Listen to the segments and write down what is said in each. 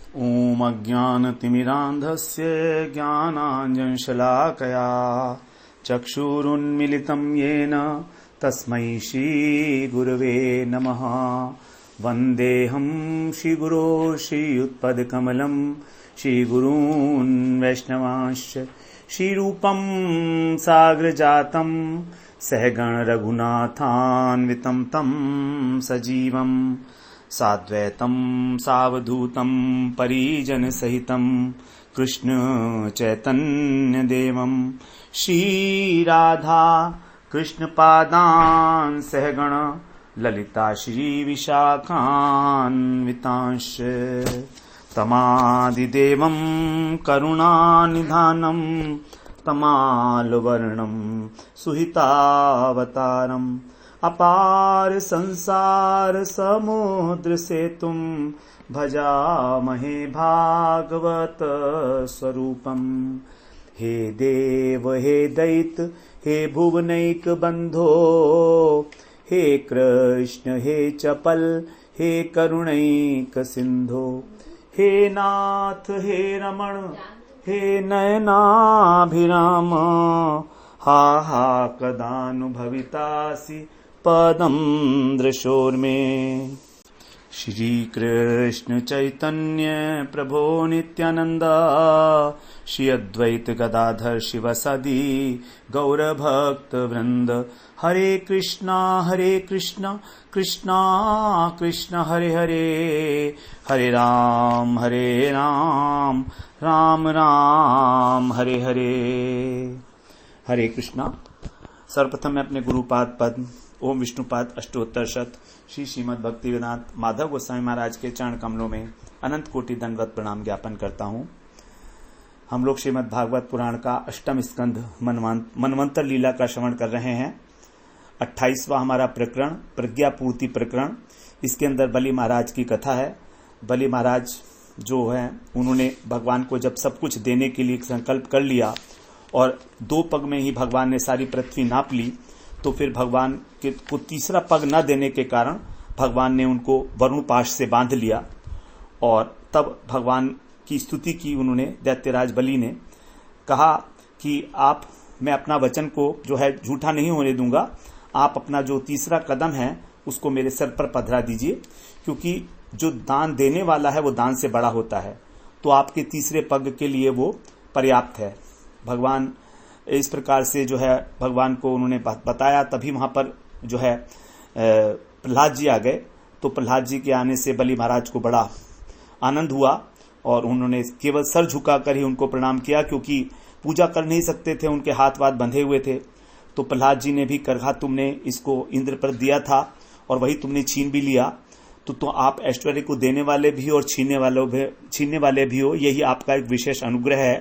ॐ अज्ञानतिमिरान्धस्य ज्ञानाञ्जनशलाकया चक्षुरुन्मिलितं येन तस्मै श्रीगुरवे नमः। वन्देऽहं श्रीगुरो श्रीयुत्पदकमलं श्रीगुरून् वैष्णवांश्च श्रीरूपं साग्रजातं सहगण रघुनाथान्वितं तं सजीवं साद्वैतं सावधूतं परिजनसहितं कृष्ण चैतन्यदेवं श्रीराधा कृष्णपादान् सहगण ललिता श्रीविशाखान्वितांश्च तमादिदेवं करुणानिधानं तमालवर्णं सुहितावतारम् अपार संसार समुद्र सेतुं भजामहे भागवत स्वरूपम्। हे देव हे दैत हे भुवनैक बंधो हे कृष्ण हे चपल हे करुणैक सिंधो हे नाथ हे रमण हे नयनाभिराम हा हा कदानुभवितासि पदं दृशोर्मे। श्री कृष्ण चैतन्य प्रभो नित्यानंद श्री अद्वैत गदाधर शिवसदि गौर भक्त वृंद हरे कृष्णा कृष्णा कृष्णा हरे हरे हरे राम राम राम हरे हरे। हरे कृष्णा। सर्वप्रथम मैं अपने गुरुपाद पद्म ओम विष्णुपाद अष्टोत्तर शत श्री श्रीमद् भक्तिवेदांत माधव गोस्वामी महाराज के चरण कमलों में अनंत कोटि दंडवत प्रणाम ज्ञापन करता हूँ। हम लोग श्रीमद् भागवत पुराण का अष्टम स्कंध मनवंतर लीला का श्रवण कर रहे हैं। 28वां हमारा प्रकरण प्रज्ञा पूर्ति प्रकरण। इसके अंदर बलि महाराज की कथा है। बलि महाराज जो है उन्होंने भगवान को जब सब कुछ देने के लिए संकल्प कर लिया और 2 पग में ही भगवान ने सारी पृथ्वी नाप ली, तो फिर भगवान को तीसरा पग न देने के कारण भगवान ने उनको वरुण पाश से बांध लिया और तब भगवान की स्तुति की उन्होंने। दैत्यराज बलि ने कहा कि मैं अपना वचन को जो है झूठा नहीं होने दूंगा, आप अपना जो तीसरा कदम है उसको मेरे सर पर पधरा दीजिए, क्योंकि जो दान देने वाला है वो दान से बड़ा होता है, तो आपके तीसरे पग के लिए वो पर्याप्त है। भगवान इस प्रकार से जो है भगवान को उन्होंने बताया। तभी वहां पर जो है प्रहलाद जी आ गए। तो प्रहलाद जी के आने से बलि महाराज को बड़ा आनंद हुआ और उन्होंने केवल सर झुकाकर ही उनको प्रणाम किया, क्योंकि पूजा कर नहीं सकते थे, उनके हाथ वाथ बंधे हुए थे। तो प्रहलाद जी ने भी कहा तुमने इसको इंद्र पर दिया था और वही तुमने छीन भी लिया, तो आप ऐश्वर्य को देने वाले भी और छीनने वाले भी हो। यही आपका एक विशेष अनुग्रह है,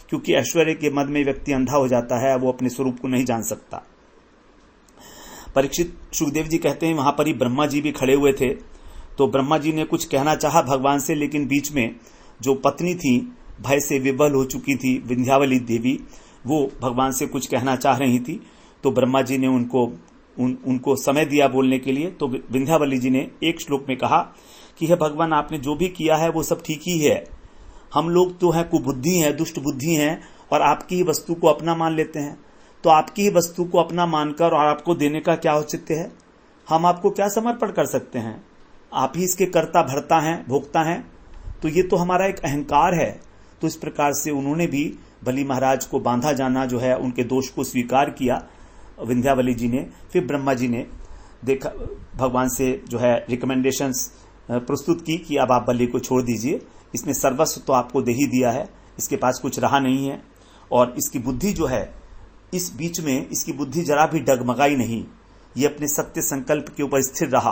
क्योंकि ऐश्वर्य के मद में व्यक्ति अंधा हो जाता है, वो अपने स्वरूप को नहीं जान सकता। परीक्षित सुखदेव जी कहते हैं वहां पर ही ब्रह्मा जी भी खड़े हुए थे। तो ब्रह्मा जी ने कुछ कहना चाहा भगवान से, लेकिन बीच में जो पत्नी थी भय से विवल हो चुकी थी, विंध्यावली देवी, वो भगवान से कुछ कहना चाह रही थी। तो ब्रह्मा जी ने उनको समय दिया बोलने के लिए। तो विंध्यावली जी ने एक श्लोक में कहा कि हे भगवान, आपने जो भी किया है वो सब ठीक ही है। हम लोग तो हैं कुबुद्धि हैं, दुष्ट बुद्धि हैं और आपकी ही वस्तु को अपना मान लेते हैं। तो आपकी ही वस्तु को अपना मानकर और आपको देने का क्या औचित्य है? हम आपको क्या समर्पण कर सकते हैं? आप ही इसके कर्ता भरता हैं, भोक्ता हैं। तो ये तो हमारा एक अहंकार है। तो इस प्रकार से उन्होंने भी बलि महाराज को बांधा जाना जो है उनके दोष को स्वीकार किया विंध्यावली जी ने। फिर ब्रह्मा जी ने देखा भगवान से जो है रिकमेंडेशंस प्रस्तुत की कि अब आप बलि को छोड़ दीजिए, इसने सर्वस्व तो आपको दे ही दिया है, इसके पास कुछ रहा नहीं है और इसकी बुद्धि जो है इस बीच में इसकी बुद्धि जरा भी डगमगाई नहीं, ये अपने सत्य संकल्प के ऊपर स्थिर रहा।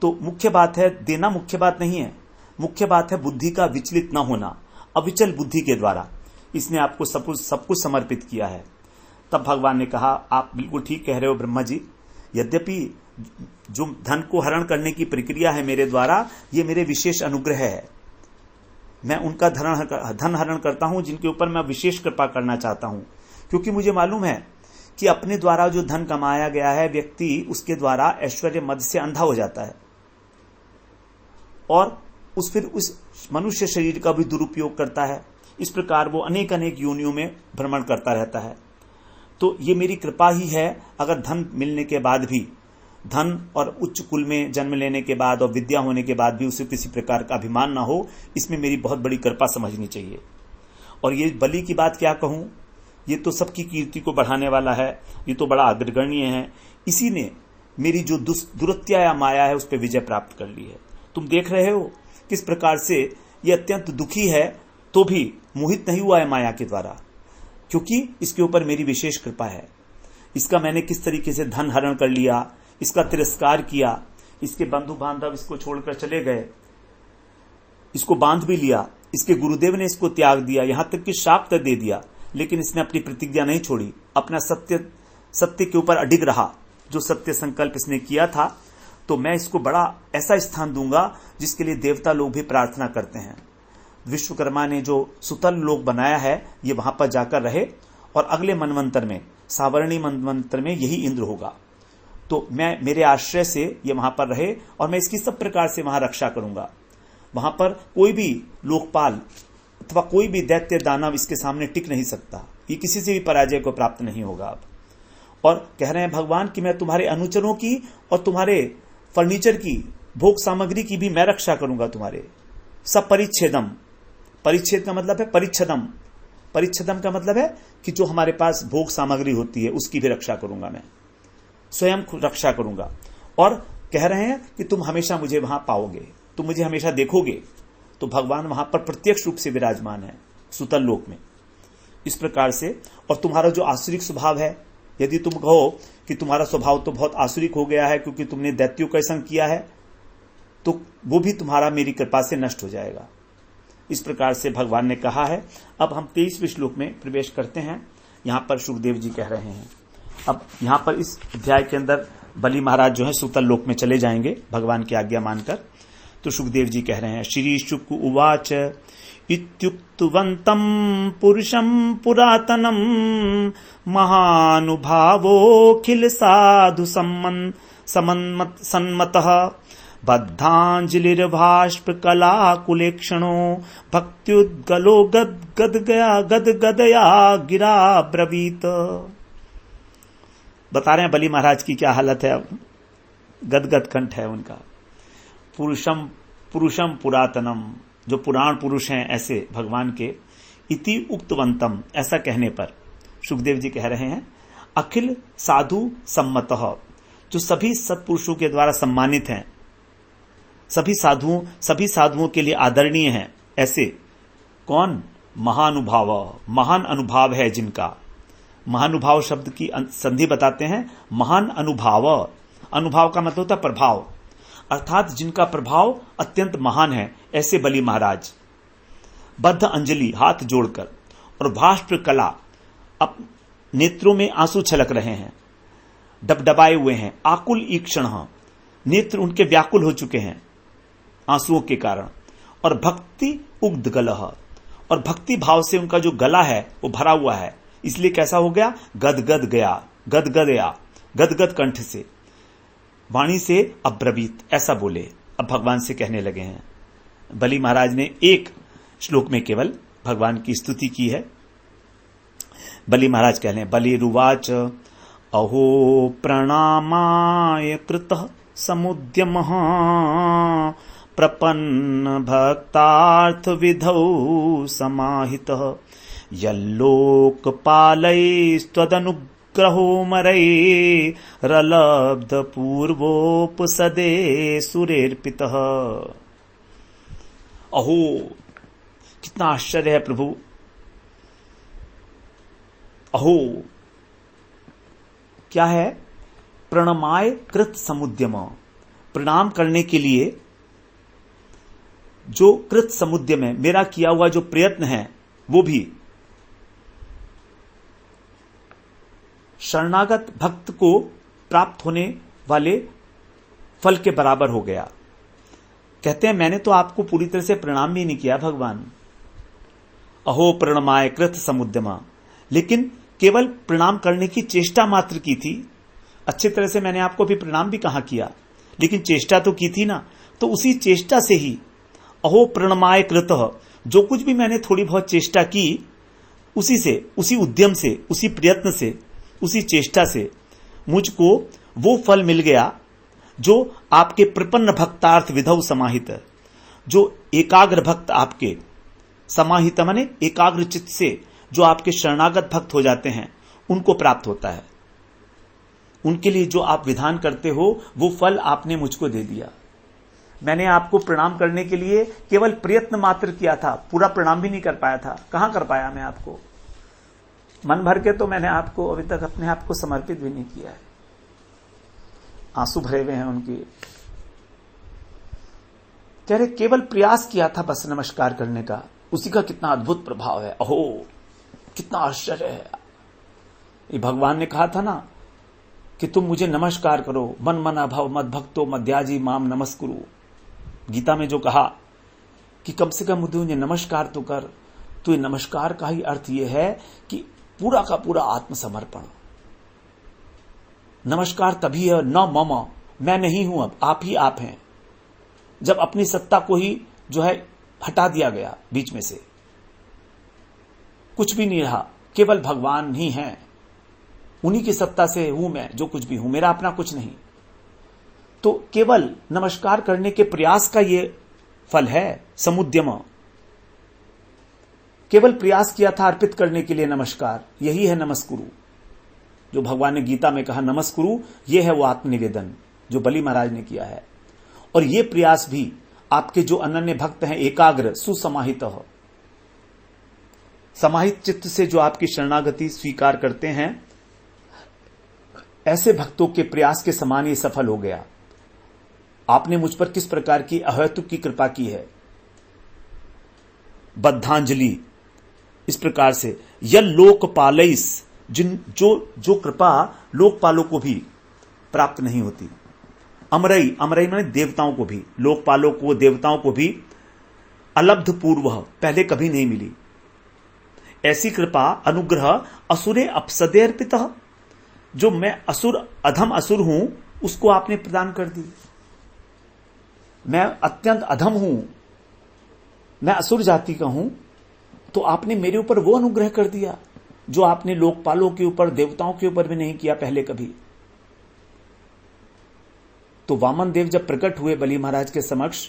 तो मुख्य बात है देना, मुख्य बात नहीं है, मुख्य बात है बुद्धि का विचलित न होना। अविचल बुद्धि के द्वारा इसने आपको सब कुछ समर्पित किया है। तब भगवान ने कहा आप बिल्कुल ठीक कह रहे हो ब्रह्मा जी, यद्यपि जो धन को हरण करने की प्रक्रिया है मेरे द्वारा, ये मेरे विशेष अनुग्रह है। मैं उनका धन हरण करता हूं जिनके ऊपर मैं विशेष कृपा करना चाहता हूं, क्योंकि मुझे मालूम है कि अपने द्वारा जो धन कमाया गया है व्यक्ति उसके द्वारा ऐश्वर्य मद से अंधा हो जाता है और उस मनुष्य शरीर का भी दुरुपयोग करता है। इस प्रकार वो अनेक अनेक योनियों में भ्रमण करता रहता है। तो ये मेरी कृपा ही है। अगर धन मिलने के बाद भी, धन और उच्च कुल में जन्म लेने के बाद और विद्या होने के बाद भी उसे किसी प्रकार का अभिमान ना हो, इसमें मेरी बहुत बड़ी कृपा समझनी चाहिए। और ये बलि की बात क्या कहूं, ये तो सबकी कीर्ति को बढ़ाने वाला है, ये तो बड़ा अग्रगण्य है। इसी ने मेरी जो दुरत्या या माया है उस पर विजय प्राप्त कर ली है। तुम देख रहे हो किस प्रकार से ये अत्यंत दुखी है तो भी मोहित नहीं हुआ है माया के द्वारा, क्योंकि इसके ऊपर मेरी विशेष कृपा है। इसका मैंने किस तरीके से धन हरण कर लिया, इसका तिरस्कार किया, इसके बंधु बांधव इसको छोड़कर चले गए, इसको बांध भी लिया, इसके गुरुदेव ने इसको त्याग दिया, यहां तक कि शाप तक दे दिया, लेकिन इसने अपनी प्रतिज्ञा नहीं छोड़ी, अपना सत्य के ऊपर अडिग रहा। जो सत्य संकल्प इसने किया था, तो मैं इसको बड़ा ऐसा स्थान दूंगा जिसके लिए देवता लोग भी प्रार्थना करते हैं। विश्वकर्मा ने जो सुतल लोक बनाया है, ये वहां पर जाकर रहे और अगले मनवंतर में, सावर्णी मनवंतर में यही इंद्र होगा। तो मैं, मेरे आश्रय से ये वहां पर रहे और मैं इसकी सब प्रकार से वहां रक्षा करूंगा। वहां पर कोई भी लोकपाल अथवा कोई भी दैत्य दानव इसके सामने टिक नहीं सकता। ये किसी से भी पराजय को प्राप्त नहीं होगा। अब और कह रहे हैं भगवान कि मैं तुम्हारे अनुचरों की और तुम्हारे फर्नीचर की, भोग सामग्री की भी मैं रक्षा करूंगा। तुम्हारे सब परिच्छेदम, परिच्छेद का मतलब है परिच्छदम, परिच्छदम का मतलब है कि जो हमारे पास भोग सामग्री होती है उसकी भी रक्षा करूंगा, मैं स्वयं रक्षा करूंगा। और कह रहे हैं कि तुम हमेशा मुझे वहां पाओगे, तुम मुझे हमेशा देखोगे। तो भगवान वहां पर प्रत्यक्ष रूप से विराजमान है सुतल लोक में। इस प्रकार से, और तुम्हारा जो आसुरिक स्वभाव है, यदि तुम कहो कि तुम्हारा स्वभाव तो बहुत आसुरिक हो गया है क्योंकि तुमने दैत्यों का संग किया है, तो वो भी तुम्हारा मेरी कृपा से नष्ट हो जाएगा। इस प्रकार से भगवान ने कहा है। अब हम 23वें श्लोक में प्रवेश करते हैं। यहां पर सुखदेव जी कह रहे हैं, अब यहां पर इस अध्याय के अंदर बलि महाराज जो है सुतल लोक में चले जाएंगे भगवान की आज्ञा मानकर। तो सुखदेव जी कह रहे हैं, श्री शुक उवाच इत्युक्तवन्तं पुरुषं पुरातनं महानुभावोऽखिल साधु सन्मतः बद्धांजलिर्भाष्प कलाकुलेक्षणो भक्त्युद्गलो गदगदया गिरा ब्रवीत। बता रहे हैं बलि महाराज की क्या हालत है। अब गदगद कंठ है उनका। पुरुषम पुरातनम, जो पुराण पुरुष हैं ऐसे भगवान के, इति उक्तवंतम, ऐसा कहने पर सुखदेव जी कह रहे हैं, अखिल साधु सम्मतः, जो सभी सत्पुरुषों के द्वारा सम्मानित हैं, सभी साधुओं के लिए आदरणीय हैं। ऐसे कौन? महानुभाव, महान अनुभाव है जिनका। महानुभाव शब्द की संधि बताते हैं, महान अनुभाव। अनुभाव का मतलब होता है प्रभाव, अर्थात जिनका प्रभाव अत्यंत महान है, ऐसे बलि महाराज। बद्ध अंजलि, हाथ जोड़कर, और भाष्प कला, अब नेत्रों में आंसू छलक रहे हैं, डबडबाए हुए हैं। आकुल ईक्षण, नेत्र उनके व्याकुल हो चुके हैं आंसुओं के कारण। और भक्ति उग्ध गलह, और भक्ति भाव से उनका जो गला है वो भरा हुआ है, इसलिए कैसा हो गया? गदगद कंठ से, वाणी से अब्रवीत, ऐसा बोले। अब भगवान से कहने लगे हैं। बलि महाराज ने एक श्लोक में केवल भगवान की स्तुति की है। बलि महाराज कह रहे हैं, बलिरुवाच अहो प्रणामाय कृतः समुद्यमः प्रपन्न भक्तार्थ विधौ समाहितः यल्लोकपालैस्त्वदनुग्रहो मरैरलब्ध पूर्वोपसदे सुरेर्पितः। अहो, कितना आश्चर्य है प्रभु। अहो क्या है? प्रणमाय कृत समुद्यम, प्रणाम करने के लिए जो कृत समुद्यम है, मेरा किया हुआ जो प्रयत्न है वो भी शरणागत भक्त को प्राप्त होने वाले फल के बराबर हो गया। कहते हैं मैंने तो आपको पूरी तरह से प्रणाम भी नहीं किया भगवान। अहो प्रणमाय कृत समुद्यमा, लेकिन केवल प्रणाम करने की चेष्टा मात्र की थी। अच्छी तरह से मैंने आपको भी प्रणाम भी कहाँ किया, लेकिन चेष्टा तो की थी ना। तो उसी चेष्टा से ही अहो प्रणमाय कृतः, जो कुछ भी मैंने थोड़ी बहुत चेष्टा की, उसी से, उसी उद्यम से, उसी प्रयत्न से, उसी चेष्टा से मुझको वो फल मिल गया जो आपके प्रपन्न भक्तार्थ विधौ समाहित, जो एकाग्र भक्त आपके समाहित माने एकाग्र चित्त से जो आपके शरणागत भक्त हो जाते हैं उनको प्राप्त होता है। उनके लिए जो आप विधान करते हो वो फल आपने मुझको दे दिया। मैंने आपको प्रणाम करने के लिए केवल प्रयत्न मात्र किया था, पूरा प्रणाम भी नहीं कर पाया था। कहां कर पाया मैं आपको? मन भर के तो मैंने आपको अभी तक अपने आप को समर्पित भी नहीं किया है। आंसू भरे हुए हैं उनके। कह रहे केवल प्रयास किया था बस नमस्कार करने का, उसी का कितना अद्भुत प्रभाव है। अहो कितना आश्चर्य है। ये भगवान ने कहा था ना कि तुम मुझे नमस्कार करो, मन मन अभव मद भक्तो मध्याजी माम नमस्कुरु। गीता में जो कहा कि कम से कम मुझे नमस्कार तो कर, तो ये नमस्कार का ही अर्थ यह है कि पूरा का पूरा आत्मसमर्पण। नमस्कार तभी है, न मम, मैं नहीं हूं, अब आप ही आप हैं। जब अपनी सत्ता को ही जो है हटा दिया गया बीच में से, कुछ भी नहीं रहा, केवल भगवान ही हैं, उन्हीं की सत्ता से हूं मैं, जो कुछ भी हूं, मेरा अपना कुछ नहीं। तो केवल नमस्कार करने के प्रयास का ये फल है, समुद्यम। केवल प्रयास किया था अर्पित करने के लिए नमस्कार, यही है नमस्कुरु। जो भगवान ने गीता में कहा नमस्कुरु, ये है वो आत्मनिवेदन जो बलि महाराज ने किया है। और ये प्रयास भी आपके जो अनन्य भक्त हैं, एकाग्र सुसमाहित हो, समाहित चित्त से जो आपकी शरणागति स्वीकार करते हैं, ऐसे भक्तों के प्रयास के समान ये सफल हो गया। आपने मुझ पर किस प्रकार की अहेतुक की कृपा की है। बद्धांजलि इस प्रकार से, यल लोकपालैस, जो कृपा लोकपालों को भी प्राप्त नहीं होती। अमरई, अमरई माने देवताओं को भी, लोकपालों को, देवताओं को भी अलब्ध पूर्व, पहले कभी नहीं मिली। ऐसी कृपा अनुग्रह असुरे अपसदे अर्पित, जो मैं असुर, अधम असुर हूं, उसको आपने प्रदान कर दी। मैं अत्यंत अधम हूं, मैं असुर जाति का हूं, तो आपने मेरे ऊपर वो अनुग्रह कर दिया जो आपने लोकपालों के ऊपर, देवताओं के ऊपर भी नहीं किया पहले कभी। तो वामन देव जब प्रकट हुए बलि महाराज के समक्ष,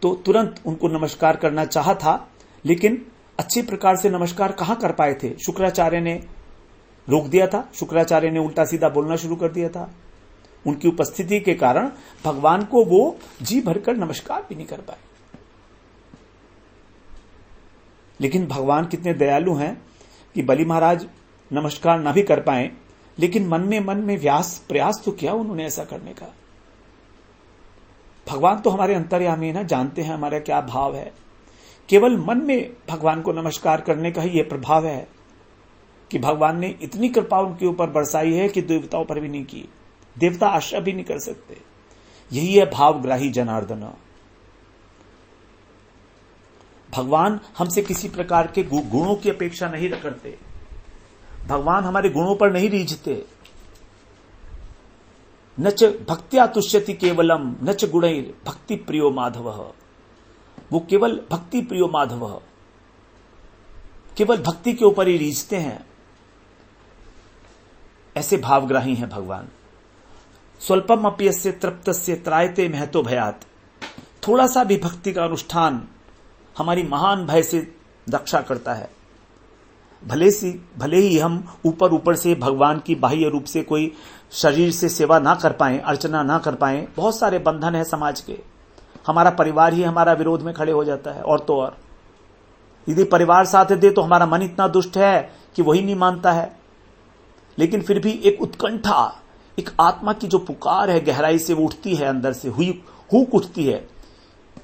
तो तुरंत उनको नमस्कार करना चाहा था, लेकिन अच्छे प्रकार से नमस्कार कहां कर पाए थे। शुक्राचार्य ने रोक दिया था, शुक्राचार्य ने उल्टा सीधा बोलना शुरू कर दिया था। उनकी उपस्थिति के कारण भगवान को वो जी भरकर नमस्कार भी नहीं कर पाए। लेकिन भगवान कितने दयालु हैं कि बलि महाराज नमस्कार ना भी कर पाए, लेकिन मन में प्रयास तो किया उन्होंने ऐसा करने का। भगवान तो हमारे अंतर्यामी है ना, जानते हैं हमारा क्या भाव है। केवल मन में भगवान को नमस्कार करने का ही यह प्रभाव है कि भगवान ने इतनी कृपा उनके ऊपर बरसाई है कि देवताओं पर भी नहीं की। देवता आशा भी नहीं कर सकते। यही है भावग्राही जनार्दन। भगवान हमसे किसी प्रकार के गुणों की अपेक्षा नहीं करते। भगवान हमारे गुणों पर नहीं रीझते। नच भक्त्या तुष्यति केवलम नच गुणैर भक्ति प्रियो माधव। वो केवल भक्ति प्रियो माधव, केवल भक्ति के ऊपर ही रीझते हैं। ऐसे भावग्राही हैं भगवान। स्वल्पम अप्यस्य तृप्तस्य त्रायते महतो भयात। थोड़ा सा भी भक्ति का अनुष्ठान हमारी महान भय से रक्षा करता है। भले ही हम ऊपर से भगवान की बाह्य रूप से कोई शरीर से सेवा ना कर पाए, अर्चना ना कर पाए, बहुत सारे बंधन है समाज के। हमारा परिवार ही हमारा विरोध में खड़े हो जाता है। और तो और यदि परिवार साथ दे तो हमारा मन इतना दुष्ट है कि वही नहीं मानता है। लेकिन फिर भी एक उत्कंठा, एक आत्मा की जो पुकार है गहराई से वो उठती है, अंदर से हुक उठती है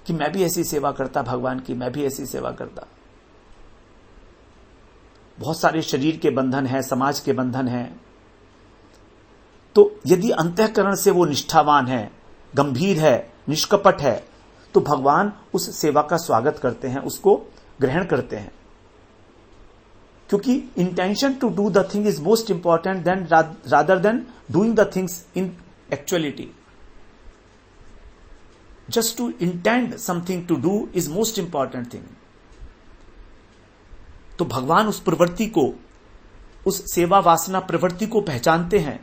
कि मैं भी ऐसी सेवा करता भगवान की, मैं भी ऐसी सेवा करता। बहुत सारे शरीर के बंधन है, समाज के बंधन है। तो यदि अंतःकरण से वो निष्ठावान है, गंभीर है, निष्कपट है, तो भगवान उस सेवा का स्वागत करते हैं, उसको ग्रहण करते हैं। क्योंकि intention to do the thing is most important then rather than doing the things in actuality. Just to intend something to do is most important thing. तो भगवान उस प्रवृत्ति को, उस सेवा वासना प्रवृत्ति को पहचानते हैं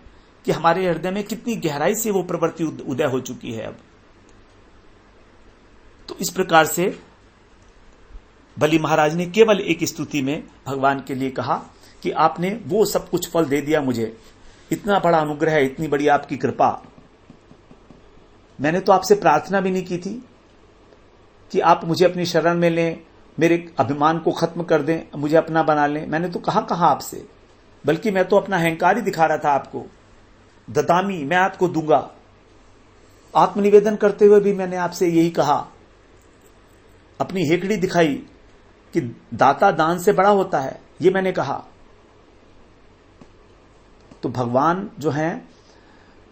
कि हमारे हृदय में कितनी गहराई से वो प्रवृत्ति उदय हो चुकी है अब। तो इस प्रकार से बलि महाराज ने केवल एक स्तुति में भगवान के लिए कहा कि आपने वो सब कुछ फल दे दिया मुझे, इतना बड़ा अनुग्रह है, इतनी बड़ी आपकी कृपा। मैंने तो आपसे प्रार्थना भी नहीं की थी कि आप मुझे अपनी शरण में लें, मेरे अभिमान को खत्म कर दें, मुझे अपना बना लें। मैंने तो कहा आपसे, बल्कि मैं तो अपना अहंकार ही दिखा रहा था आपको। ददामी, मैं आपको दूंगा। आत्मनिवेदन करते हुए भी मैंने आपसे यही कहा, अपनी हेकड़ी दिखाई कि दाता दान से बड़ा होता है, ये मैंने कहा। तो भगवान जो हैं,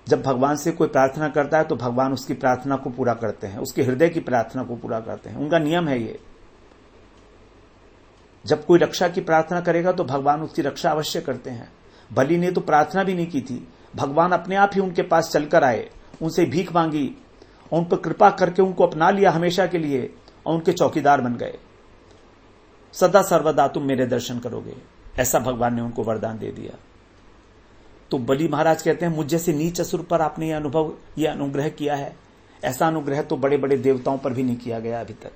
जब भगवान से कोई प्रार्थना करता है तो भगवान उसकी प्रार्थना को पूरा करते हैं, उसके हृदय की प्रार्थना को पूरा करते हैं। उनका नियम है ये। जब कोई रक्षा की प्रार्थना करेगा तो भगवान उसकी रक्षा अवश्य करते हैं। बलि ने तो प्रार्थना भी नहीं की थी, भगवान अपने आप ही उनके पास चलकर आए, उनसे भीख मांगी और उन पर कृपा करके उनको अपना लिया हमेशा के लिए और उनके चौकीदार बन गए। सदा सर्वदा तुम मेरे दर्शन करोगे, ऐसा भगवान ने उनको वरदान दे दिया। तो बलि महाराज कहते हैं, मुझ जैसे नीच असुर पर आपने यह अनुग्रह किया है। ऐसा अनुग्रह तो बड़े बड़े देवताओं पर भी नहीं किया गया अभी तक,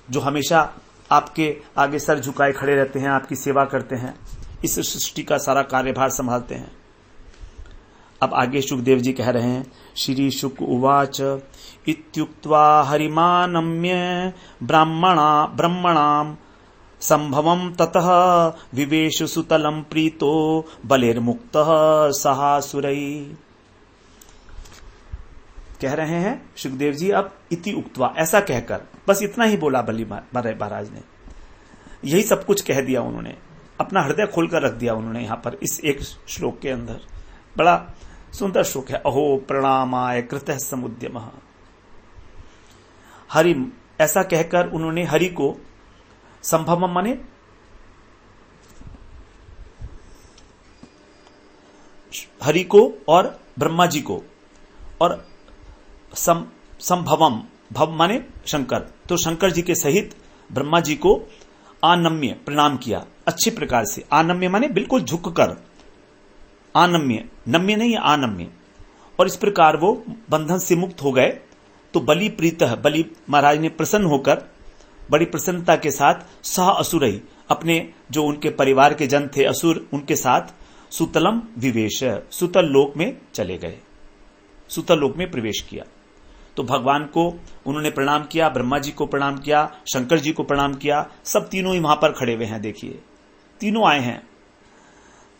जो हमेशा आपके आगे सर झुकाए खड़े रहते हैं, आपकी सेवा करते हैं, इस सृष्टि का सारा कार्यभार संभालते हैं। अब आगे सुखदेव जी कह रहे हैं, श्री शुक उवाच इत्युक्त्वा हरिमानम्य ब्रह्मणाम संभवम ततः विवेशु सुतलम प्रीतो बलिर्मुक्तः सहासुरई। कह रहे हैं सुखदेव जी, अब इति उक्त्वा, ऐसा कहकर, बस इतना ही बोला बलि महाराज ने, यही सब कुछ कह दिया उन्होंने, अपना हृदय खोलकर रख दिया उन्होंने यहां पर इस एक श्लोक के अंदर। बड़ा सुंदर श्लोक है। अहो प्रणामाय कृतः समुद्यमः। हरि, ऐसा कहकर उन्होंने हरि को, संभवम माने हरि को और ब्रह्मा जी को, और संभवम, भव माने शंकर, तो शंकर जी के सहित ब्रह्मा जी को आनम्य प्रणाम किया अच्छे प्रकार से। आनम्य माने बिल्कुल झुककर, आनम्य, नम्य नहीं, आनम्य। और इस प्रकार वो बंधन से मुक्त हो गए। तो बलि प्रीतः, बलि महाराज ने प्रसन्न होकर, बड़ी प्रसन्नता के साथ, सह असुरई, अपने जो उनके परिवार के जन थे असुर, उनके साथ सुतलम विवेश, सुतल लोक में चले गए, सुतल लोक में प्रवेश किया। तो भगवान को उन्होंने प्रणाम किया, ब्रह्मा जी को प्रणाम किया, शंकर जी को प्रणाम किया, सब तीनों ही वहां पर खड़े हुए हैं। देखिए, तीनों आए हैं।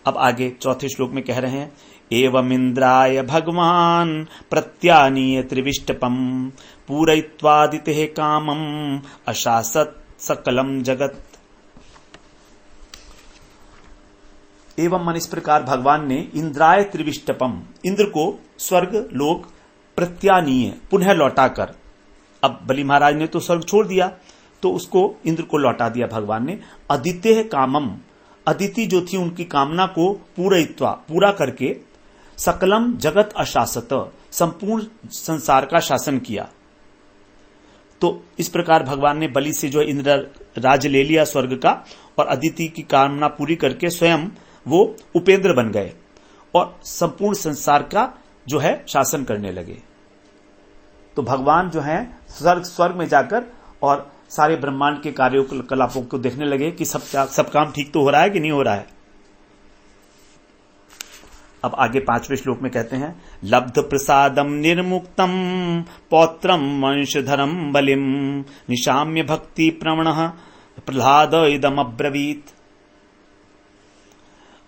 अब आगे चौथे श्लोक में कह रहे हैं, एवं इंद्राय भगवान प्रत्यानीय त्रिविष्टपम पूरयित्वादिते कामम अशासत सकलम जगत। एवं मन, इस प्रकार भगवान ने इंद्राय त्रिविष्टपम, इंद्र को स्वर्ग लोक प्रत्यानीय, पुनः लौटाकर, अब बलि महाराज ने तो स्वर्ग छोड़ दिया तो उसको, इंद्र को लौटा दिया भगवान ने। अदित्य कामम, अदिति जो थी उनकी कामना को पूरयित्वा, पूरा करके, सकलम जगत अशासत, संपूर्ण संसार का शासन किया। तो इस प्रकार भगवान ने बलि से जो इंद्र राज ले लिया स्वर्ग का, और अदिति की कामना पूरी करके स्वयं वो उपेंद्र बन गए और संपूर्ण संसार का जो है शासन करने लगे। तो भगवान जो है स्वर्ग में जाकर और सारे ब्रह्मांड के कार्यकलापों को देखने लगे कि सब काम ठीक तो हो रहा है कि नहीं हो रहा है। अब आगे 5वें श्लोक में कहते हैं, लब्ध प्रसादम निर्मुक्तम पौत्रम वंशधरम बलिम निशाम्य भक्ति प्रवणः प्रह्लाद इदम अब्रवीत।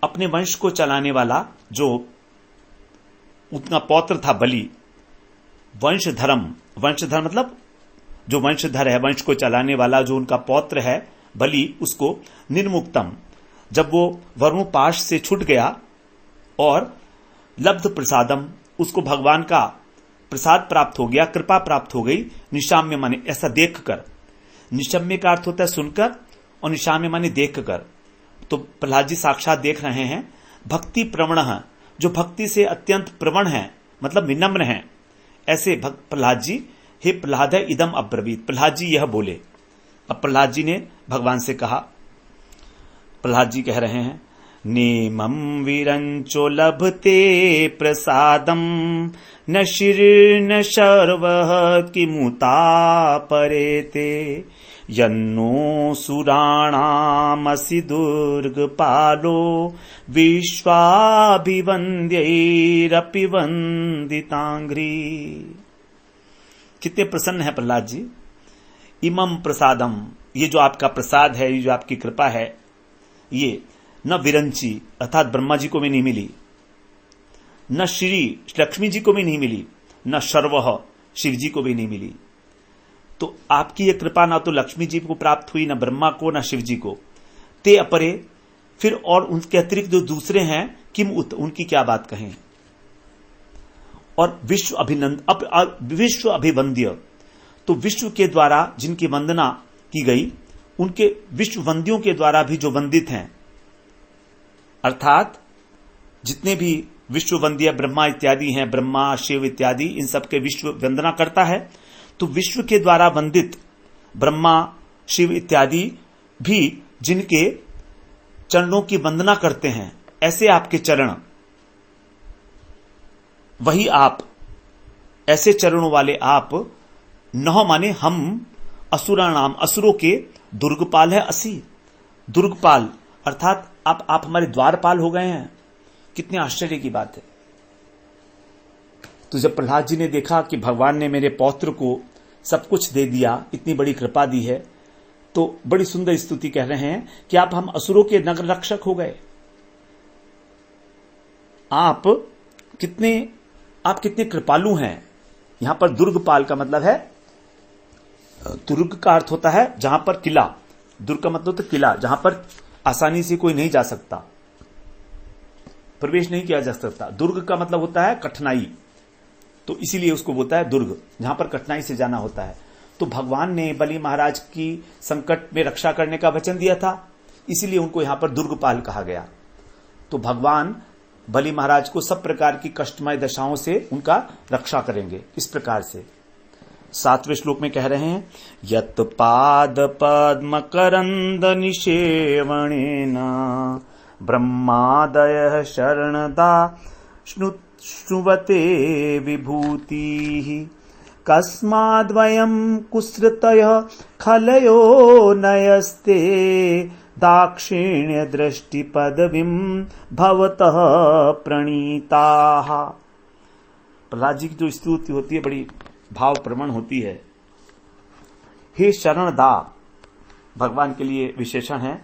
अपने वंश को चलाने वाला जो उनका पौत्र था बलि, वंशधरम, वंशधर मतलब जो वंशधर है, वंश को चलाने वाला जो उनका पौत्र है बलि, उसको निर्मुक्तम, जब वो वरुणपाश से छूट गया और लब्ध प्रसादम, उसको भगवान का प्रसाद प्राप्त हो गया, कृपा प्राप्त हो गई। निशाम्य माने ऐसा देखकर, निशम्य का अर्थ होता है सुनकर और निशाम्य माने देखकर। तो प्रहलाद जी साक्षात देख रहे हैं। भक्ति प्रवण, जो भक्ति से अत्यंत प्रवण है, मतलब विनम्र हैं, ऐसे प्रहलाद जी हे प्रहलाद इदम अब्रवीत, प्रहलाद जी यह बोले। अब प्रहलाद जी ने भगवान से कहा, प्रहलाद जी कह रहे हैं, नेमं विरंचो लभते प्रसादम न शीर्ण शर्वः किमुता परेते यन्नो सुराणामसि दुर्गपालो विश्वाभिवन्द्यैरपि वन्दितांघ्रि। कितने प्रसन्न है प्रहलाद जी। इमं प्रसादम, ये जो आपका प्रसाद है, ये जो आपकी कृपा है, ये न विरंची अर्थात ब्रह्मा जी को भी नहीं मिली, न श्री लक्ष्मी जी को भी नहीं मिली, न शर्वः शिव जी को भी नहीं मिली। तो आपकी ये कृपा ना तो लक्ष्मी जी को प्राप्त हुई, न ब्रह्मा को, न शिव जी को। ते अपरे, फिर और उनके अतिरिक्त जो दूसरे हैं, किम उत, उनकी क्या बात कहें। और विश्व विश्व अभिवंद्य, तो विश्व के द्वारा जिनकी वंदना की गई, उनके विश्व वंदियों के द्वारा भी जो वंदित हैं, अर्थात जितने भी विश्व वंद्य ब्रह्मा इत्यादि हैं, ब्रह्मा शिव इत्यादि, इन सब के विश्व वंदना करता है। तो विश्व के द्वारा वंदित ब्रह्मा शिव इत्यादि भी जिनके चरणों की वंदना करते हैं, ऐसे आपके चरण, वही आप, ऐसे चरणों वाले आप, नह माने हम, असुरा नाम, असुरों के दुर्गपाल है। असी दुर्गपाल अर्थात आप हमारे द्वारपाल हो गए हैं। कितने आश्चर्य की बात है। तो जब प्रहलाद जी ने देखा कि भगवान ने मेरे पौत्र को सब कुछ दे दिया, इतनी बड़ी कृपा दी है, तो बड़ी सुंदर स्तुति कह रहे हैं कि आप हम असुरों के नगर रक्षक हो गए। आप कितने कृपालु हैं। यहां पर दुर्गपाल का मतलब है, दुर्ग का अर्थ होता है जहां पर किला, दुर्ग का मतलब होता है किला, जहां पर आसानी से कोई नहीं जा सकता, प्रवेश नहीं किया जा सकता। दुर्ग का मतलब होता है कठिनाई, तो इसीलिए उसको बोलता है दुर्ग, जहां पर कठिनाई से जाना होता है। तो भगवान ने बलि महाराज की संकट में रक्षा करने का वचन दिया था, इसीलिए उनको यहां पर दुर्गपाल कहा गया। तो भगवान बलि महाराज को सब प्रकार की कष्टमय दशाओं से उनका रक्षा करेंगे। इस प्रकार से 7वें श्लोक में कह रहे हैं, यत् पाद पद्म करंद निषेवणेन ब्रह्मादयः शरणदा श्नुवते विभूति कस्माद्वयं कुसृतयः खलयो नयस्ते दाक्षिण्य दृष्टि पदवीं भवतः प्रणीताः। प्रहलाद जी की जो स्तुति होती है बड़ी भाव प्रवण होती है। हे शरणदा, भगवान के लिए विशेषण है।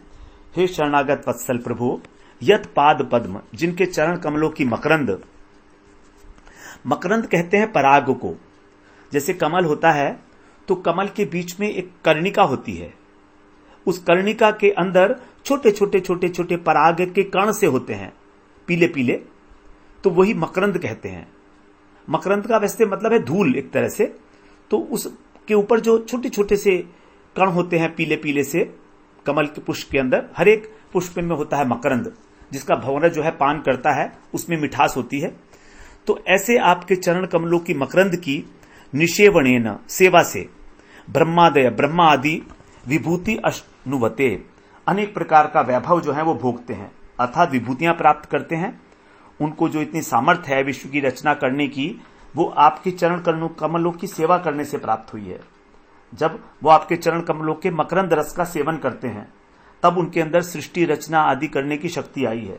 हे शरणागत वत्सल प्रभु, यत पाद पद्म, जिनके चरण कमलों की मकरंद, मकरंद कहते हैं पराग को। जैसे कमल होता है तो कमल के बीच में एक कर्णिका होती है, उस कर्णिका के अंदर छोटे छोटे छोटे छोटे पराग के कण से होते हैं, पीले पीले, तो वही मकरंद कहते हैं। मकरंद का वैसे मतलब है धूल एक तरह से। तो उसके ऊपर जो छोटे छोटे से कण होते हैं पीले पीले से, कमल के पुष्प के अंदर, हर एक पुष्प में होता है मकरंद, जिसका भंवर जो है पान करता है, उसमें मिठास होती है। तो ऐसे आपके चरण कमलों की मकरंद की निषेवणेन, सेवा से, ब्रह्मादय, ब्रह्मा आदि, विभूति अश्नुवते, अनेक प्रकार का वैभव जो है वो भोगते हैं, अर्थात विभूतियां प्राप्त करते हैं। उनको जो इतनी सामर्थ्य है विश्व की रचना करने की, वो आपके चरण कमलों की सेवा करने से प्राप्त हुई है। जब वो आपके चरण कमलों के मकरंद रस का सेवन करते हैं, तब उनके अंदर सृष्टि रचना आदि करने की शक्ति आई है।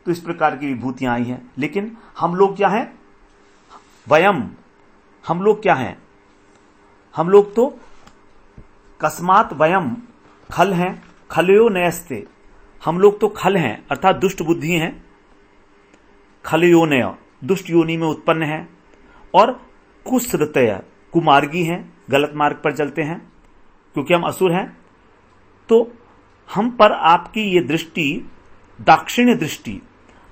तो इस प्रकार की विभूतियां आई हैं। लेकिन हम लोग क्या हैं? वयम, हम लोग क्या हैं? हम लोग तो कस्मात वयम खल हैं, खलयो नयस्ते, हम लोग तो खल हैं, अर्थात दुष्ट बुद्धि हैं। खलयोनय, दुष्ट योनि में उत्पन्न है, और कुसृतय, कुमार्गी हैं, गलत मार्ग पर चलते हैं, क्योंकि हम असुर हैं। तो हम पर आपकी ये दृष्टि, दाक्षिण्य दृष्टि,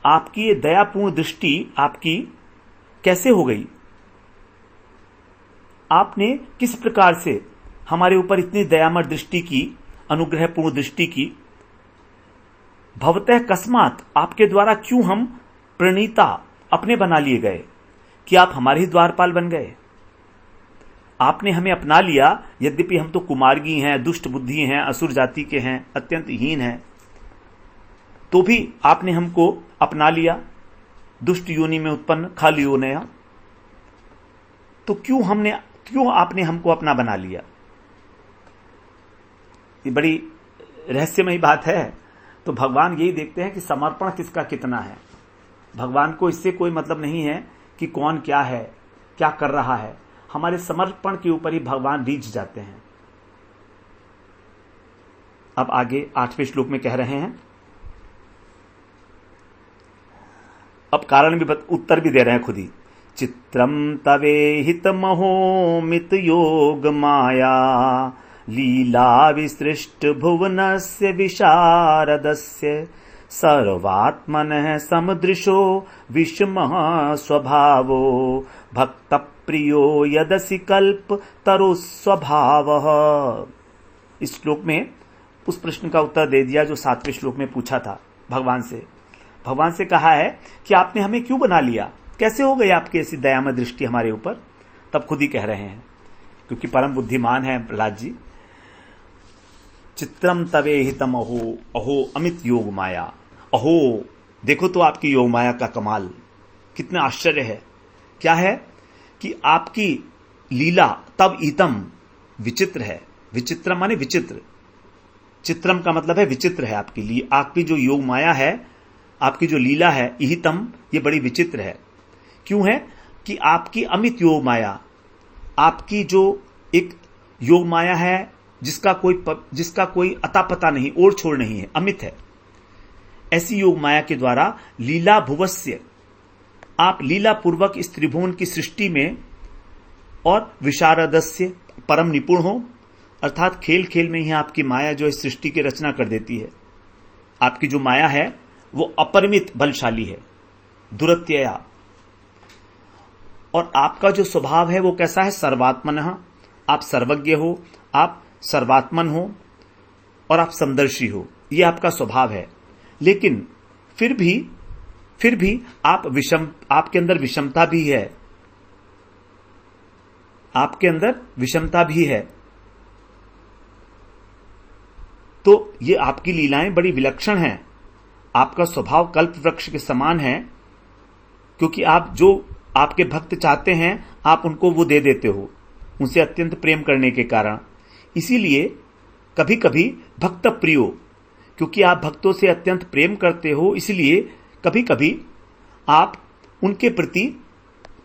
आपकी ये दयापूर्ण दृष्टि आपकी कैसे हो गई? आपने किस प्रकार से हमारे ऊपर इतनी दयामय दृष्टि की, अनुग्रहपूर्ण दृष्टि की? भवतः कस्मात, आपके द्वारा क्यों हम प्रणीता, अपने बना लिए गए, कि आप हमारे ही द्वारपाल बन गए। आपने हमें अपना लिया, यद्यपि हम तो कुमार्गी हैं, दुष्ट बुद्धि हैं, असुर जाति के हैं, अत्यंत हीन हैं, तो भी आपने हमको अपना लिया, दुष्ट योनि में उत्पन्न खाली योनया। तो क्यों आपने हमको अपना बना लिया? ये बड़ी रहस्यमयी बात है। तो भगवान यही देखते हैं कि समर्पण किसका कितना है। भगवान को इससे कोई मतलब नहीं है कि कौन क्या है, क्या कर रहा है। हमारे समर्पण के ऊपर ही भगवान रीझ जाते हैं। अब आगे 8वें श्लोक में कह रहे हैं, अब कारण भी उत्तर भी दे रहे हैं खुद ही। चित्रम तवे हित महोमित योग माया लीला विसृष्ट भुवनस्य विशारदस्य सर्वात्मनः समदृशो विषमः स्वभावो भक्त प्रियो यदसि कल्प तरु स्वभावः। इस श्लोक में उस प्रश्न का उत्तर दे दिया जो 7वें श्लोक में पूछा था भगवान से कहा है कि आपने हमें क्यों बना लिया, कैसे हो गई आपकी ऐसी दयामय दृष्टि हमारे ऊपर। तब खुद ही कह रहे हैं, क्योंकि परम बुद्धिमान है प्रहलाद जी। चित्रम तवे हितम अहो अहो अमित योग माया। अहो, देखो तो आपकी योग माया का कमाल, कितना आश्चर्य है। क्या है कि आपकी लीला तब हितम विचित्र है। विचित्र माने विचित्र, चित्रम का मतलब है विचित्र है। आपकी जो योग माया है, आपकी जो लीला है, इहितम, ये बड़ी विचित्र है। क्यों है कि आपकी अमित योग माया, आपकी जो एक योग माया है जिसका कोई अता पता नहीं, ओर छोड़ नहीं है, अमित है। ऐसी योग माया के द्वारा लीला भुवस्य, आप लीला पूर्वक इस त्रिभुवन की सृष्टि में और विशारदस्य परम निपुण हो, अर्थात खेल खेल में ही आपकी माया जो इस सृष्टि की रचना कर देती है। आपकी जो माया है वो अपरिमित बलशाली है, दुरत्यया। और आपका जो स्वभाव है वो कैसा है? सर्वात्मनः, आप सर्वज्ञ हो, आप सर्वात्मन हो और आप समदर्शी हो, ये आपका स्वभाव है। लेकिन फिर भी आपके अंदर विषमता भी है, आपके अंदर विषमता भी है। तो ये आपकी लीलाएं बड़ी विलक्षण हैं। आपका स्वभाव कल्प वृक्ष के समान है, क्योंकि आप जो आपके भक्त चाहते हैं आप उनको वो दे देते हो, उनसे अत्यंत प्रेम करने के कारण। इसीलिए कभी कभी भक्त प्रियो, क्योंकि आप भक्तों से अत्यंत प्रेम करते हो, इसलिए कभी कभी आप उनके प्रति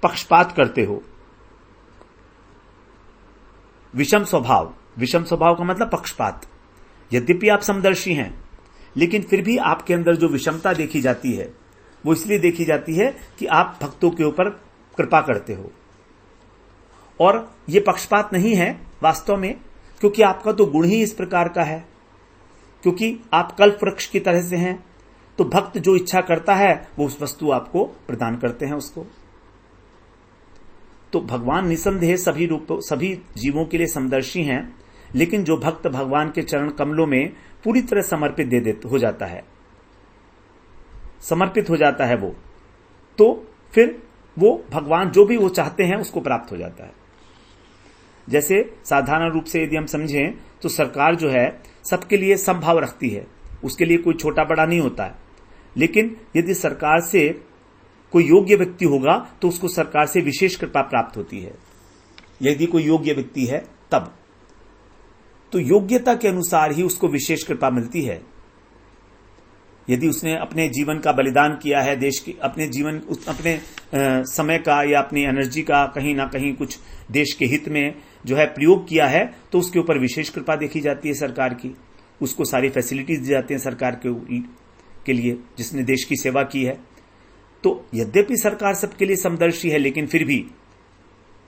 पक्षपात करते हो। विषम स्वभाव का मतलब पक्षपात। यद्यपि आप समदर्शी हैं, लेकिन फिर भी आपके अंदर जो विषमता देखी जाती है वो इसलिए देखी जाती है कि आप भक्तों के ऊपर कृपा करते हो। और ये पक्षपात नहीं है वास्तव में, क्योंकि आपका तो गुण ही इस प्रकार का है, क्योंकि आप कल्प वृक्ष की तरह से हैं। तो भक्त जो इच्छा करता है वो उस वस्तु आपको प्रदान करते हैं उसको। तो भगवान निसंदेह सभी जीवों के लिए समदर्शी हैं, लेकिन जो भक्त भगवान के चरण कमलों में पूरी तरह समर्पित हो जाता है वो, तो फिर वो भगवान जो भी वो चाहते हैं उसको प्राप्त हो जाता है। जैसे साधारण रूप से यदि हम समझें तो सरकार जो है सबके लिए समभाव रखती है, उसके लिए कोई छोटा बड़ा नहीं होता है। लेकिन यदि सरकार से कोई योग्य व्यक्ति होगा तो उसको सरकार से विशेष कृपा प्राप्त होती है। यदि कोई योग्य व्यक्ति है तब तो योग्यता के अनुसार ही उसको विशेष कृपा मिलती है। यदि उसने अपने जीवन का बलिदान किया है, देश की अपने समय का या अपनी एनर्जी का कहीं ना कहीं कुछ देश के हित में जो है प्रयोग किया है, तो उसके ऊपर विशेष कृपा देखी जाती है सरकार की। उसको सारी फैसिलिटीज दी जाती हैं सरकार के लिए, जिसने देश की सेवा की है। तो यद्यपि सरकार सबके लिए समदर्शी है, लेकिन फिर भी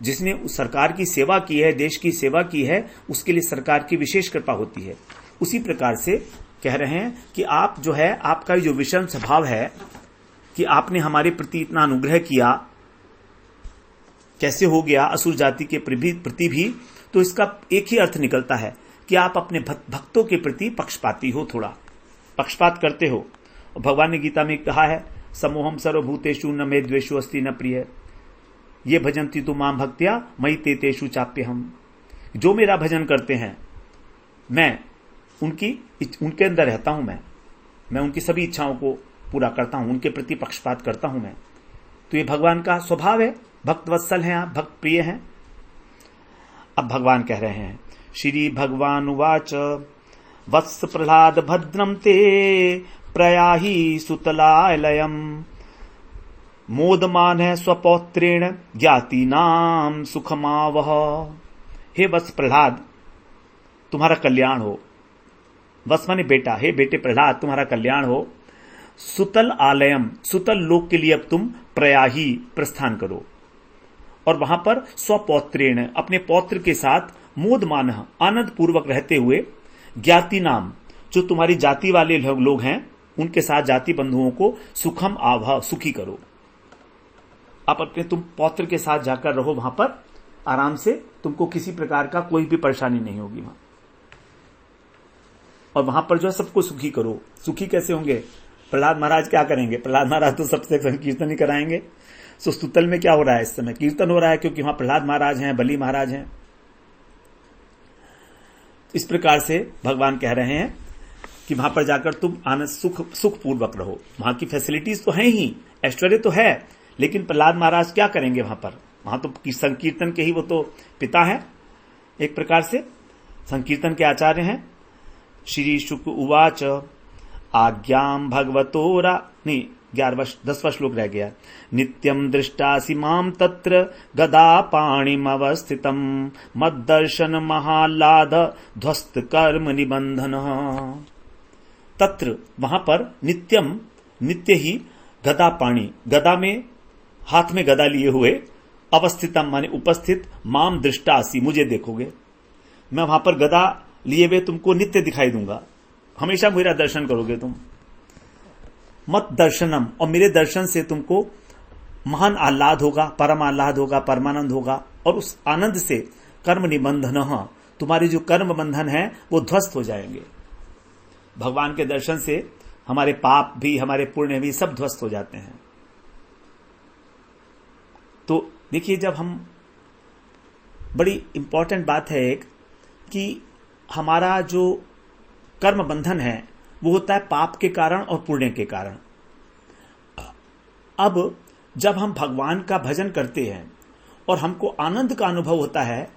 जिसने उस सरकार की सेवा की है, देश की सेवा की है, उसके लिए सरकार की विशेष कृपा होती है। उसी प्रकार से कह रहे हैं कि आप जो है, आपका जो विषम स्वभाव है कि आपने हमारे प्रति इतना अनुग्रह किया, कैसे हो गया असुर जाति के प्रति भी, तो इसका एक ही अर्थ निकलता है कि आप अपने भक्तों के प्रति पक्षपाती हो, थोड़ा पक्षपात करते हो। और भगवान ने गीता में कहा है, समोहम सर्वभूतेषु न मे द्वेषो अस्ति न प्रिय। ये भजन्ति तो मां भक्त्या मयि ते तेषु चाप्य हम। जो मेरा भजन करते हैं मैं उनके अंदर रहता हूं, मैं उनकी सभी इच्छाओं को पूरा करता हूं, उनके प्रति पक्षपात करता हूं मैं। तो ये भगवान का स्वभाव है, भक्त वत्सल हैं आप, भक्त प्रिय हैं। अब भगवान कह रहे हैं, श्री भगवान उवाच वत्स प्रह्लाद भद्रम ते प्रयाहि सुतलालयम मोदमान है स्वपौत्रेण ज्ञाति नाम सुखमावह। हे वत्स प्रह्लाद, तुम्हारा कल्याण हो। वत्स माने बेटा, हे बेटे प्रह्लाद तुम्हारा कल्याण हो। सुतल आलयम, सुतल लोक के लिए अब तुम प्रयाही प्रस्थान करो, और वहां पर स्वपौत्रेण अपने पौत्र के साथ मोदमान आनंद पूर्वक रहते हुए ज्ञाति नाम जो तुम्हारी जाति वाले लोग हैं उनके साथ जाति बंधुओं को सुखम आभा सुखी करो। आप अपने तुम पौत्र के साथ जाकर रहो, वहां पर आराम से, तुमको किसी प्रकार का कोई भी परेशानी नहीं होगी वहां, और वहां पर जो है सबको सुखी करो। सुखी कैसे होंगे? प्रहलाद महाराज क्या करेंगे? प्रहलाद महाराज तो सबसे संकीर्तन ही कराएंगे। सो स्तुतल में क्या हो रहा है इस समय? कीर्तन हो रहा है, क्योंकि वहां प्रहलाद महाराज हैं, बलि महाराज हैं। इस प्रकार से भगवान कह रहे हैं कि वहां पर जाकर तुम आनंद सुख पूर्वक रहो। वहां की फैसिलिटीज तो है ही, ऐश्वर्य तो है, लेकिन प्रहलाद महाराज क्या करेंगे वहां पर? वहां तो संकीर्तन के ही वो तो पिता है, एक प्रकार से संकीर्तन के आचार्य हैं। श्री शुक उवाच आज्ञाम भगवतोरा नहीं 10वां श्लोक रह गया। नित्यम दृष्टासि माम तत्र गदा पाणिमवस्थितम मद्दर्शन महालाद ध्वस्त कर्म निबंधन। तत्र वहां पर नित्यम नित्य ही गदा पाणी, गदा में हाथ में गदा लिए हुए, अवस्थितम माने उपस्थित, माम दृष्टासि मुझे देखोगे। मैं वहां पर गदा लिए हुए तुमको नित्य दिखाई दूंगा, हमेशा मेरा दर्शन करोगे तुम। मत दर्शनम, और मेरे दर्शन से तुमको महान आह्लाद होगा, परम आह्लाद होगा, परमानंद होगा, और उस आनंद से कर्म निबंधन, तुम्हारे जो कर्म बंधन है वो ध्वस्त हो जाएंगे। भगवान के दर्शन से हमारे पाप भी, हमारे पुण्य भी सब ध्वस्त हो जाते हैं। तो देखिए, जब हम, बड़ी इंपॉर्टेंट बात है एक, कि हमारा जो कर्म बंधन है वो होता है पाप के कारण और पुण्य के कारण। अब जब हम भगवान का भजन करते हैं और हमको आनंद का अनुभव होता है,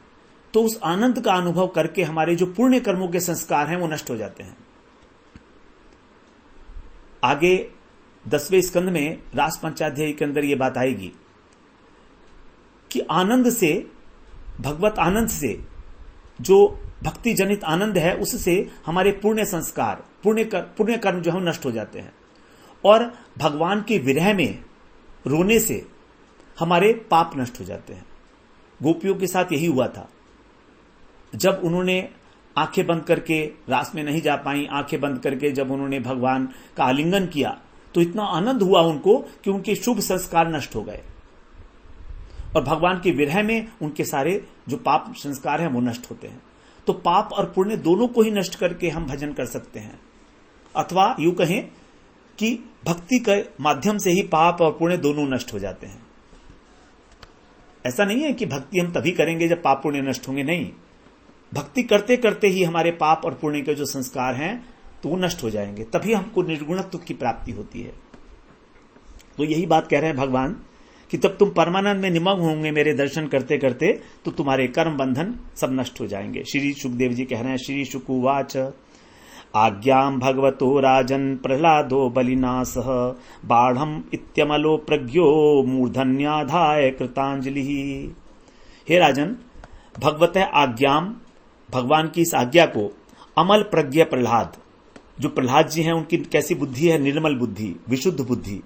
तो उस आनंद का अनुभव करके हमारे जो पुण्य कर्मों के संस्कार हैं वो नष्ट हो जाते हैं। आगे 10वें स्कंद में रास पंचाध्याय के अंदर ये बात आएगी कि आनंद से, भगवत आनंद से, जो भक्ति जनित आनंद है, उससे हमारे पुण्य संस्कार, पुण्य कर्म जो है नष्ट हो जाते हैं, और भगवान के विरह में रोने से हमारे पाप नष्ट हो जाते हैं। गोपियों के साथ यही हुआ था। जब उन्होंने आंखें बंद करके, रास में नहीं जा पाई, आंखें बंद करके जब उन्होंने भगवान का आलिंगन किया तो इतना आनंद हुआ उनको कि उनके शुभ संस्कार नष्ट हो गए, और भगवान के विरह में उनके सारे जो पाप संस्कार हैं वो नष्ट होते हैं। तो पाप और पुण्य दोनों को ही नष्ट करके हम भजन कर सकते हैं, अथवा यूं कहें कि भक्ति के माध्यम से ही पाप और पुण्य दोनों नष्ट हो जाते हैं। ऐसा नहीं है कि भक्ति हम तभी करेंगे जब पाप पुण्य नष्ट होंगे, नहीं, भक्ति करते करते ही हमारे पाप और पुण्य के जो संस्कार हैं तो वो नष्ट हो जाएंगे, तभी हमको निर्गुणत्व की प्राप्ति होती है। तो यही बात कह रहे हैं भगवान कि तब तुम परमानंद में निमग्न होंगे मेरे दर्शन करते करते, तो तुम्हारे कर्म बंधन सब नष्ट हो जाएंगे। श्री सुखदेव जी कह रहे हैं, श्री शुकुवाच आज्ञाम भगवतो राजन प्रह्लादो बलिनासह बाढ़म इत्यमलो प्रज्ञो मूर्धन्याधाय कृतांजलि। हे राजन, भगवत आज्ञाम, भगवान की इस आज्ञा को, अमल प्रज्ञ प्रह्लाद, जो प्रह्लाद जी हैं उनकी कैसी बुद्धि है? निर्मल बुद्धि, विशुद्ध बुद्धि।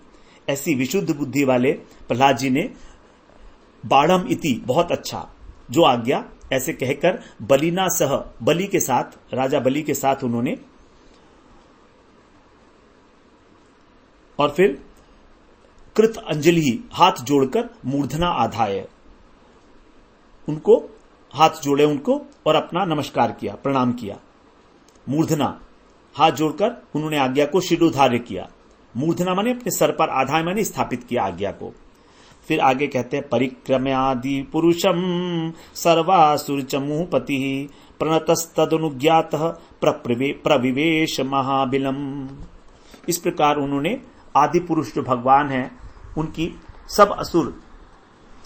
ऐसी विशुद्ध बुद्धि वाले प्रह्लाद जी ने बाढ़म इति, बहुत अच्छा, जो आज्ञा, ऐसे कहकर बलिना सह, बलि के साथ, राजा बलि के साथ उन्होंने, और फिर कृत अंजलि, हाथ जोड़कर, मूर्धना आधाय, उनको हाथ जोड़े उनको और अपना नमस्कार किया, प्रणाम किया। मूर्धना, हाथ जोड़कर उन्होंने आज्ञा को शिरोधार्य किया। मूर्धना माने अपने सर पर, आधाय माने स्थापित किया आज्ञा को। फिर आगे कहते हैं परिक्रम्यादि पुरुषम सर्वासुर चमूपति प्रणतस्तदनुज्ञात प्रविवेश महाबिलम। इस प्रकार उन्होंने आदि पुरुष जो भगवान हैं उनकी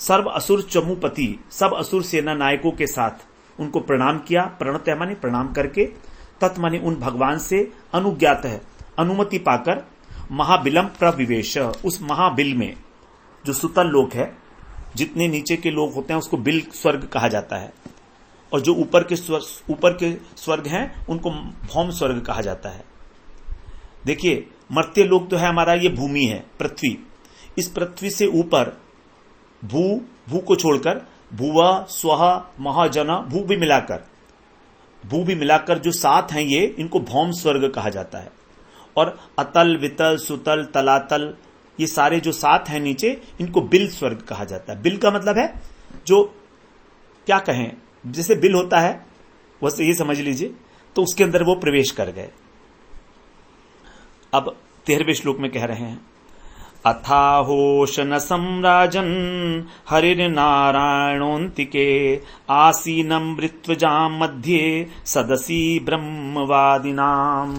सर्व असुर चमूपति, सब असुर सेना नायकों के साथ उनको प्रणाम किया। प्रणत माने प्रणाम करके, तत् माने उन भगवान से अनुज्ञात है अनुमति पाकर महाबिलम प्रविवेश, उस महाबिल में जो सुतल लोक है, जितने नीचे के लोग होते हैं उसको बिल स्वर्ग कहा जाता है, और जो ऊपर के स्वर्ग हैं उनको भौम स्वर्ग कहा जाता है। देखिए मर्त्य लोक तो है हमारा ये भूमि है, पृथ्वी। इस पृथ्वी से ऊपर भू को छोड़कर भुवा स्वह महाजन भू भी मिलाकर जो 7 हैं ये, इनको भौम स्वर्ग कहा जाता है। और अतल वितल सुतल तलातल ये सारे जो 7 हैं नीचे, इनको बिल स्वर्ग कहा जाता है। बिल का मतलब है जो क्या कहें, जैसे बिल होता है वैसे ये समझ लीजिए, तो उसके अंदर वो प्रवेश कर गए। अब 13वें श्लोक में कह रहे हैं अथाहोशन सम्राजन हरिर्नारायणोन्तिके आसीनं मृत्वजाम मध्ये सदसी ब्रह्मवादिनाम।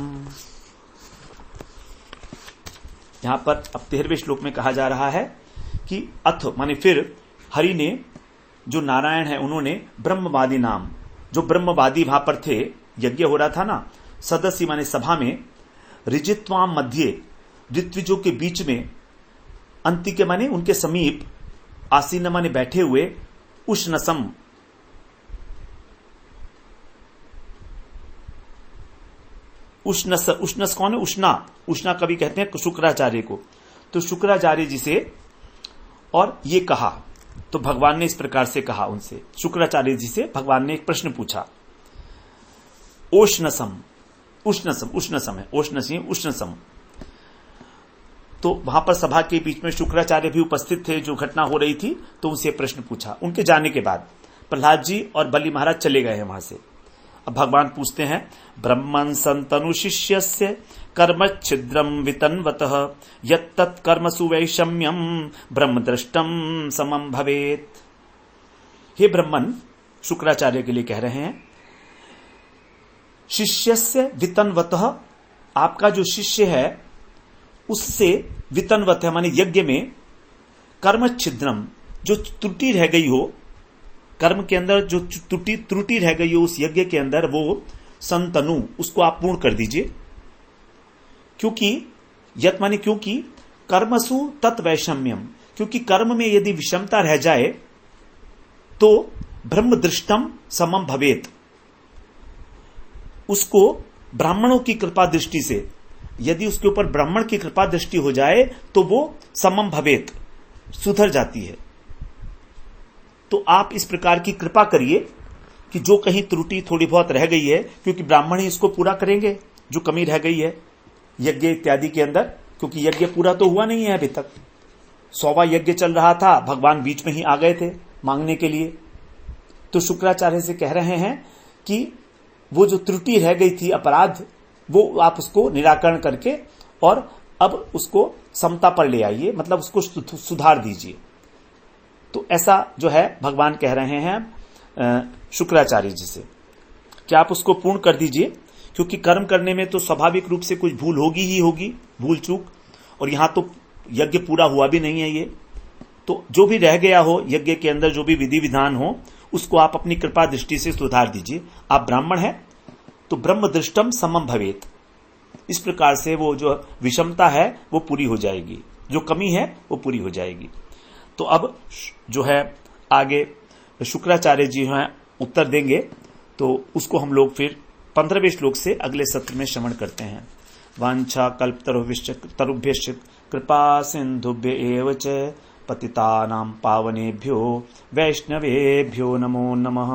यहां पर अब 13वें श्लोक में कहा जा रहा है कि अथ माने फिर हरि ने, जो नारायण है, उन्होंने ब्रह्मवादी नाम, जो ब्रह्मवादी वहां पर थे, यज्ञ हो रहा था ना, सदस्य माने सभा में, ऋजित्वाम मध्य ऋत्विजों के बीच में, अंतिके माने उनके समीप, आसीन माने बैठे हुए, उष्णसम उष्णस कौन है? उष्णा कभी कहते हैं शुक्राचार्य को। तो शुक्राचार्य जी से, और ये कहा, तो भगवान ने इस प्रकार से कहा उनसे, शुक्राचार्य जी से भगवान ने एक प्रश्न पूछा। उष्णसम है, उष्णसम। तो वहां पर सभा के बीच में शुक्राचार्य भी उपस्थित थे, जो घटना हो रही थी, तो उनसे प्रश्न पूछा। उनके जाने के बाद प्रहलाद जी और बलि महाराज चले गए हैं वहां से। अब भगवान पूछते हैं ब्रह्मन् संतनु शिष्यस्य कर्म छिद्रम वितन्वतः यत्तत् कर्मसु वैषम्यम ब्रह्मदृष्टम समम भवेत। हे ब्रह्मन्, शुक्राचार्य के लिए कह रहे हैं, शिष्यस्य वितन्वतः, आपका जो शिष्य है उससे वितन्वत है माने यज्ञ में, कर्म छिद्रम, जो त्रुटि रह गई हो, कर्म के अंदर जो त्रुटि रह गई हो उस यज्ञ के अंदर, वो संतनु, उसको आप पूर्ण कर दीजिए। क्योंकि यत माने क्योंकि कर्मसु तत्वैषम्यम, क्योंकि कर्म में यदि विषमता रह जाए तो ब्रह्म दृष्टम समम भवेत, उसको ब्राह्मणों की कृपा दृष्टि से, यदि उसके ऊपर ब्राह्मण की कृपा दृष्टि हो जाए तो वो समम भवेत, सुधर जाती है। तो आप इस प्रकार की कृपा करिए कि जो कहीं त्रुटि थोड़ी बहुत रह गई है, क्योंकि ब्राह्मण ही इसको पूरा करेंगे जो कमी रह गई है यज्ञ इत्यादि के अंदर, क्योंकि यज्ञ पूरा तो हुआ नहीं है अभी तक। 100वां यज्ञ चल रहा था, भगवान बीच में ही आ गए थे मांगने के लिए। तो शुक्राचार्य से कह रहे हैं कि वो जो त्रुटि रह गई थी, अपराध, वो आप उसको निराकरण करके और अब उसको समता पर ले आइए, मतलब उसको सुधार दीजिए। तो ऐसा जो है भगवान कह रहे हैं शुक्राचार्य जी से कि आप उसको पूर्ण कर दीजिए, क्योंकि कर्म करने में तो स्वाभाविक रूप से कुछ भूल होगी ही होगी, भूल चूक, और यहां तो यज्ञ पूरा हुआ भी नहीं है ये। तो जो भी रह गया हो यज्ञ के अंदर, जो भी विधि विधान हो, उसको आप अपनी कृपा दृष्टि से सुधार दीजिए। आप ब्राह्मण हैं तो ब्रह्म दृष्टम समम भवेत, इस प्रकार से वो जो विषमता है वो पूरी हो जाएगी, जो कमी है वो पूरी हो जाएगी। तो अब जो है आगे शुक्राचार्य जी हैं उत्तर देंगे, तो उसको हम लोग फिर 15वें श्लोक से अगले सत्र में श्रवण करते हैं। वांछा कल्पतरुभ्यश्च कृपा सिंधुभ्य एव च पतितानां पावनेभ्यो वैष्णवेभ्यो नमो नमः।